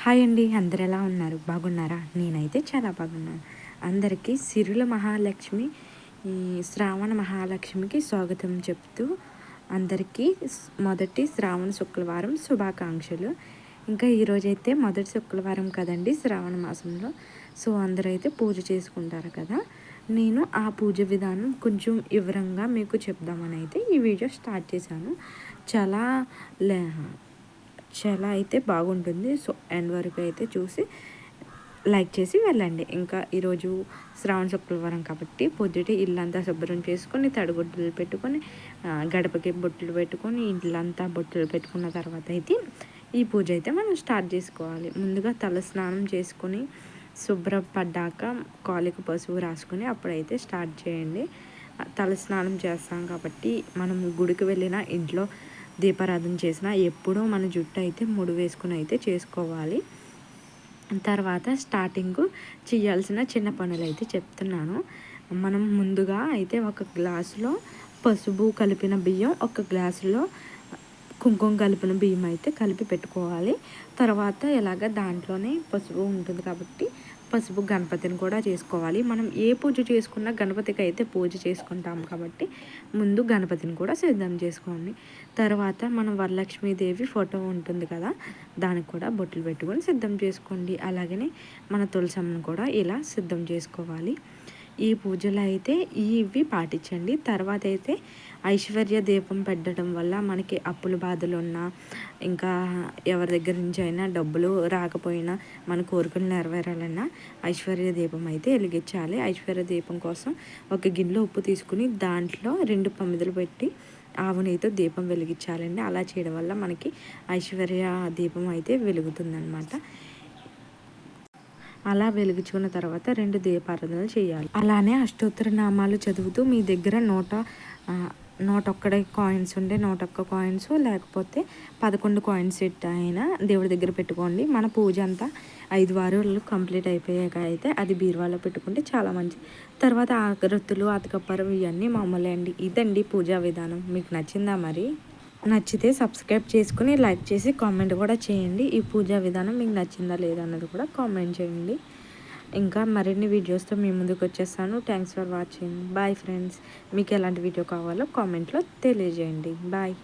Hi అండి, అందరు ఎలా ఉన్నారు? బాగున్నారా? నేనైతే చాలా బాగున్నాను. అందరికీ సిరుల మహాలక్ష్మి శ్రావణ మహాలక్ష్మికి స్వాగతం చెప్తూ అందరికీ మొదటి శ్రావణ శుక్రవారం శుభాకాంక్షలు. ఇంకా ఈరోజైతే మొదటి శుక్రవారం కదండి శ్రావణ మాసంలో. సో అందరూ అయితే పూజ చేసుకుంటారు కదా. నేను ఆ పూజ విధానం కొంచెం వివరంగా మీకు చెప్దామని అయితే ఈ వీడియో స్టార్ట్ చేశాను. చాలా చాలా అయితే బాగుంటుంది. సో ఎండ్ వరకు అయితే చూసి లైక్ చేసి వెళ్ళండి. ఇంకా ఈరోజు శ్రావణ శుక్రవారం కాబట్టి పొద్దుటే ఇల్లంతా శుభ్రం చేసుకొని తడిగుడ్డలు పెట్టుకొని గడపకి బొట్లు పెట్టుకొని ఇల్లంతా బొట్లు పెట్టుకున్న తర్వాత అయితే ఈ పూజ అయితే మనం స్టార్ట్ చేసుకోవాలి. ముందుగా తల స్నానం చేసుకొని శుభ్రపడ్డాక కాలికి పసుపు రాసుకొని అప్పుడైతే స్టార్ట్ చేయండి. తల స్నానం చేస్తాం కాబట్టి మనం గుడికి వెళ్ళిన ఇంట్లో దీపారాధన చేసినా ఎప్పుడూ మన జుట్టు అయితే ముడి వేసుకుని అయితే చేసుకోవాలి. తర్వాత స్టార్టింగ్ చేయాల్సిన చిన్న పనులు అయితే చెప్తున్నాను. మనం ముందుగా అయితే ఒక గ్లాసులో పసుపు కలిపిన బియ్యం, ఒక గ్లాసులో కుంకుమ కలిపిన బియ్యం అయితే కలిపి పెట్టుకోవాలి. తర్వాత ఎలాగ దాంట్లోనే పసుపు ఉంటుంది కాబట్టి పసుపు గణపతిని కూడా చేసుకోవాలి. మనం ఏ పూజ చేసుకున్నా గణపతికి అయితే పూజ చేసుకుంటాం కాబట్టి ముందు గణపతిని కూడా సిద్ధం చేసుకోండి. తర్వాత మనం వరలక్ష్మీదేవి ఫోటో ఉంటుంది కదా, దానికి కూడా బొట్లు పెట్టుకొని సిద్ధం చేసుకోండి. అలాగనే మన తులసమ్మను కూడా ఇలా సిద్ధం చేసుకోవాలి. ఈ పూజలు అయితే ఇవి పాటించండి. తర్వాత అయితే ఐశ్వర్య దీపం పెట్టడం వల్ల మనకి అప్పుల బాధలు ఉన్నా, ఇంకా ఎవరి దగ్గర నుంచి అయినా డబ్బులు రాకపోయినా మన కోరికలు నెరవేరాలన్నా ఐశ్వర్య దీపం అయితే వెలిగించాలి. ఐశ్వర్య దీపం కోసం ఒక గిన్నెలో ఉప్పు తీసుకుని దాంట్లో 2 ప్రమిదలు పెట్టి ఆవు నెయ్యితో దీపం వెలిగించాలండి. అలా చేయడం వల్ల మనకి ఐశ్వర్య దీపం అయితే వెలుగుతుందన్నమాట. అలా వెలిగించుకున్న తర్వాత 2 దీపారాధనలు చేయాలి. అలానే అష్టోత్తర నామాలు చదువుతూ మీ దగ్గర 101 కాయిన్స్ ఉంటే 101 కాయిన్స్, లేకపోతే 11 కాయిన్స్ సెట్ అయినా దేవుడి దగ్గర పెట్టుకోండి. మన పూజ అంతా 5 వారాలు కంప్లీట్ అయిపోయాక అయితే అది బీరువాలో పెట్టుకుంటే చాలా మంచిది. తర్వాత ఆకరత్తులు, అతకప్పరం ఇవన్నీ మామూలే అండి. ఇదండి పూజా విధానం. మీకు నచ్చిందా? మరి నచ్చితే సబ్స్క్రైబ్ చేసుకుని లైక్ చేసి కామెంట్ కూడా చేయండి. ఈ పూజా విధానం మీకు నచ్చిందా లేదా అన్నది కూడా కామెంట్ చేయండి. ఇంకా మరిన్ని వీడియోస్తో మీ ముందుకు వచ్చేస్తాను. Thanks for watching. Bye friends. మీకు ఎలాంటి వీడియో కావాలో కామెంట్లో తెలియజేయండి. బాయ్.